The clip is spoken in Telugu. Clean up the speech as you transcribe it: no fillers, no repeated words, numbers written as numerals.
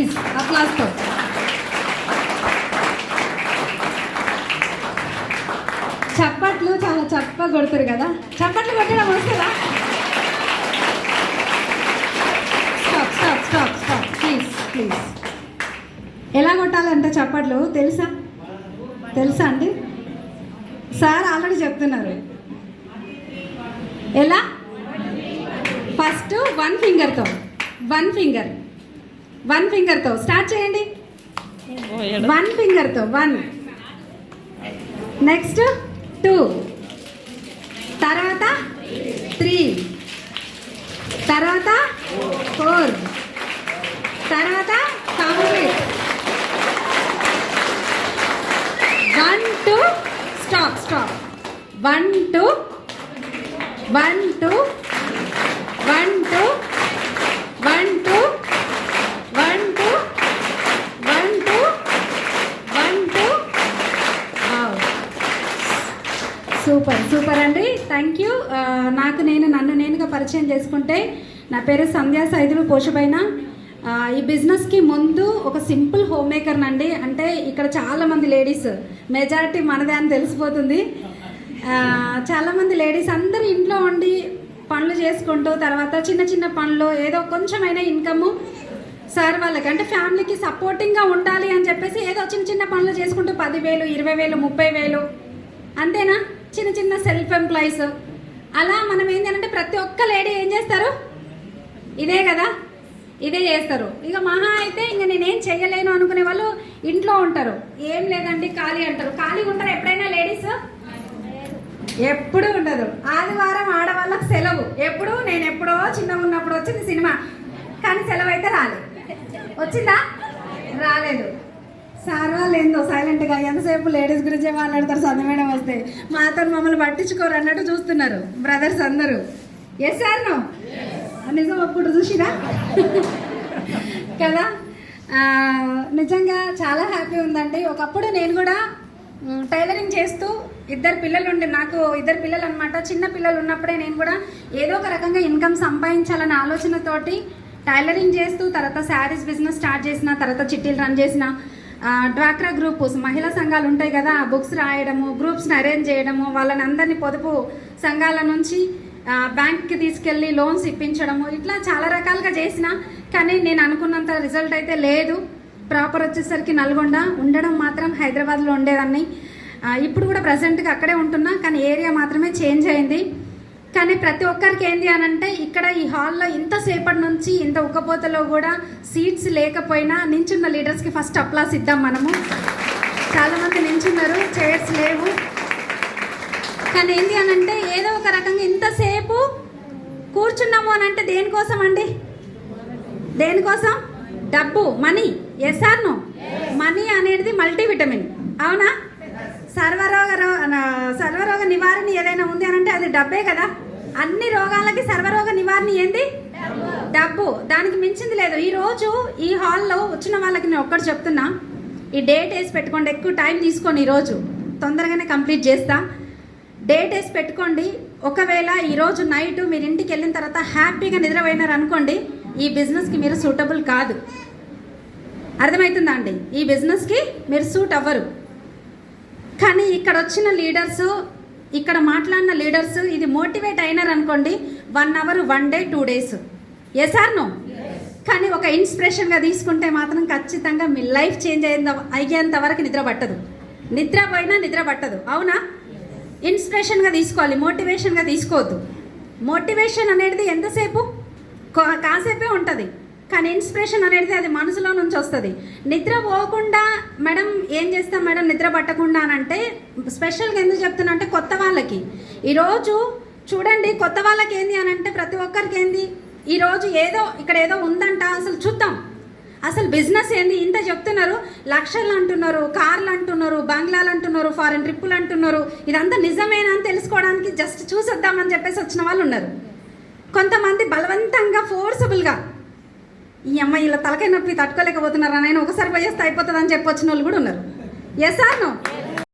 ప్లీజ్ అప్లాస్తో. చప్పట్లు చాలా చప్పగా కొడతారు కదా, చప్పట్లు కొట్టడం వస్తుందా? Stop stop stop stop please please. ఎలా కొట్టాలంటే చప్పట్లు తెలుసా? తెలుసా అండి? సార్ ఆల్రెడీ చెప్తున్నారు. ఎలా? ఫస్ట్ వన్ ఫింగర్తో స్టార్ట్ చేయండి. వన్ ఫింగర్తో 1, నెక్స్ట్ 2, తర్వాత 3, తర్వాత 4, తర్వాత complete. 1 2 stop stop. 1 2 1 2 1 2 1 2 1 2 1 2 1 2. Super super అండి, థ్యాంక్ యూ. నన్ను నేనుగా పరిచయం చేసుకుంటే, నా పేరు సంధ్యా సైదులు పోషబైన. ఈ బిజినెస్కి ముందు ఒక సింపుల్ హోమ్ మేకర్నండి. అంటే ఇక్కడ చాలామంది లేడీస్, మెజారిటీ మనదే అని తెలిసిపోతుంది. చాలామంది లేడీస్ అందరూ ఇంట్లో ఉండి పనులు చేసుకుంటూ, తర్వాత చిన్న చిన్న పనులు ఏదో కొంచెమైనా ఇన్కమ్ సార్ వాళ్ళకి, అంటే ఫ్యామిలీకి సపోర్టింగ్గా ఉండాలి అని చెప్పేసి ఏదో చిన్న చిన్న పనులు చేసుకుంటూ 10,000 20,000 30,000 అంతేనా, చిన్న చిన్న సెల్ఫ్ ఎంప్లాయీస్. అలా మనం ఏంటంటే ప్రతి ఒక్క లేడీ ఏం చేస్తారు, ఇదే కదా, ఇదే చేస్తారు. ఇక మహా అయితే ఇంక నేనేం చెయ్యలేను అనుకునే వాళ్ళు ఇంట్లో ఉంటారు. ఏం లేదండి ఖాళీ అంటారు. ఖాళీ ఉంటారు ఎప్పుడైనా లేడీస్? ఎప్పుడు ఉండదు. ఆదివారం ఆడవాళ్ళకి సెలవు. ఎప్పుడు? నేను ఎప్పుడో చిన్నగా ఉన్నప్పుడు వచ్చింది సినిమా, కానీ సెలవు అయితే రాలేదు. వచ్చిందా? రాలేదు. సార్ వాళ్ళు ఏందో సైలెంట్గా ఎంతసేపు లేడీస్ గురించే మాట్లాడతారు, సంధ్య మేడం వస్తే మాతో మమ్మల్ని పట్టించుకోరు అన్నట్టు చూస్తున్నారు బ్రదర్స్ అందరూ. ఎస్ సార్ నో నిజం అప్పుడు చూసినా కదా. నిజంగా చాలా హ్యాపీ ఉందండి. ఒకప్పుడు నేను కూడా టైలరింగ్ చేస్తూ, నాకు 2 పిల్లలు అనమాట. చిన్న పిల్లలు ఉన్నప్పుడే నేను కూడా ఏదో ఒక రకంగా ఇన్కమ్ సంపాదించాలనే ఆలోచనతోటి టైలరింగ్ చేస్తూ, తర్వాత శారీస్ బిజినెస్ స్టార్ట్ చేసిన, తర్వాత చిట్టీలు రన్ చేసిన, డ్వాక్రా గ్రూప్స్ మహిళా సంఘాలు ఉంటాయి కదా, బుక్స్ రాయడము, గ్రూప్స్ని అరేంజ్ చేయడము, వాళ్ళని అందరినీ పొదుపు సంఘాల నుంచి బ్యాంక్కి తీసుకెళ్ళి లోన్స్ ఇప్పించడము, ఇట్లా చాలా రకాలుగా చేసిన. కానీ నేను అనుకున్నంత రిజల్ట్ అయితే లేదు. ప్రాపర్ వచ్చేసరికి నల్గొండ, ఉండడం మాత్రం హైదరాబాద్లో ఉండేదాన్ని. ఇప్పుడు కూడా ప్రజెంట్గా అక్కడే ఉంటున్నా, కానీ ఏరియా మాత్రమే చేంజ్ అయింది. కానీ ప్రతి ఒక్కరికి ఏంది అని అంటే, ఇక్కడ ఈ హాల్లో ఇంతసేపటి నుంచి ఇంత ఉక్కపోతలో కూడా సీట్స్ లేకపోయినా నించున్న లీడర్స్కి ఫస్ట్ అప్లాస్ ఇద్దాం మనము. చాలామంది నించున్నారు, చైర్స్ లేవు. కానీ ఏంటి అని అంటే, ఏదో ఒక రకంగా ఇంతసేపు కూర్చున్నాము అని అంటే దేనికోసం అండి? దేనికోసం? డబ్బు, money. Yes or no? Money అనేది మల్టీవిటమిన్, అవునా? సర్వరోగ నివారణ ఏదైనా ఉంది అని అంటే అది డబ్బే కదా. అన్ని రోగాలకి సర్వరోగ నివారణ ఏంది? డబ్బు. దానికి మించింది లేదు. ఈరోజు ఈ హాల్లో వచ్చిన వాళ్ళకి నేను ఒక్కటి చెప్తున్నా, ఈ డేట్ వేసి పెట్టుకోండి. ఎక్కువ టైం తీసుకొని ఈరోజు తొందరగానే కంప్లీట్ చేస్తా. డేట్ వేసి పెట్టుకోండి. ఒకవేళ ఈరోజు నైట్ మీరు ఇంటికి వెళ్ళిన తర్వాత హ్యాపీగా నిద్రపోయినారు అనుకోండి, ఈ బిజినెస్కి మీరు సూటబుల్ కాదు. అర్థమవుతుందా అండి? ఈ బిజినెస్కి మీరు సూట్ అవ్వరు. కానీ ఇక్కడ వచ్చిన లీడర్స్, ఇక్కడ మాట్లాడిన లీడర్స్ ఇది మోటివేట్ అయినారు అనుకోండి, 1 hour 1 day 2 days. Yes or no? కానీ ఒక ఇన్స్పిరేషన్గా తీసుకుంటే మాత్రం ఖచ్చితంగా మీ లైఫ్ చేంజ్ అయ్యేంత వరకు నిద్ర పట్టదు. నిద్రపోయినా నిద్ర పట్టదు, అవునా? ఇన్స్పిరేషన్గా తీసుకోవాలి, మోటివేషన్గా తీసుకోవద్దు. మోటివేషన్ అనేది ఎంతసేపు? కాసేపే ఉంటుంది. కానీ ఇన్స్పిరేషన్ అనేది అది మనసులో నుంచి వస్తుంది. నిద్ర పోకుండా మేడం ఏం చేస్తాం మేడం నిద్ర పట్టకుండా అని అంటే, స్పెషల్గా ఎందుకు చెప్తున్నా అంటే, కొత్త వాళ్ళకి ఈరోజు చూడండి, కొత్త వాళ్ళకి ఏంది అని అంటే, ప్రతి ఒక్కరికి ఏంది ఈరోజు ఇక్కడ ఏదో ఉందంట, అసలు చూద్దాం, అసలు బిజినెస్ ఏంది, ఇంత చెప్తున్నారు, లక్షలు అంటున్నారు, కార్లు అంటున్నారు, బంగ్లాలు అంటున్నారు, ఫారెన్ ట్రిప్పులు అంటున్నారు. ఇదంతా నిజమేనా అని తెలుసుకోవడానికి జస్ట్ చూసొద్దామని చెప్పేసి వచ్చిన వాళ్ళు ఉన్నారు. కొంతమంది బలవంతంగా ఫోర్సబుల్గా ఈ అమ్మాయి ఇలా తలకాయ నొప్పి తట్టుకోలేకపోతున్నారా, నేను ఒకసారి పోయేస్తే అయిపోతుంది అని చెప్పి వచ్చిన వాళ్ళు కూడా ఉన్నారు. Yes or no?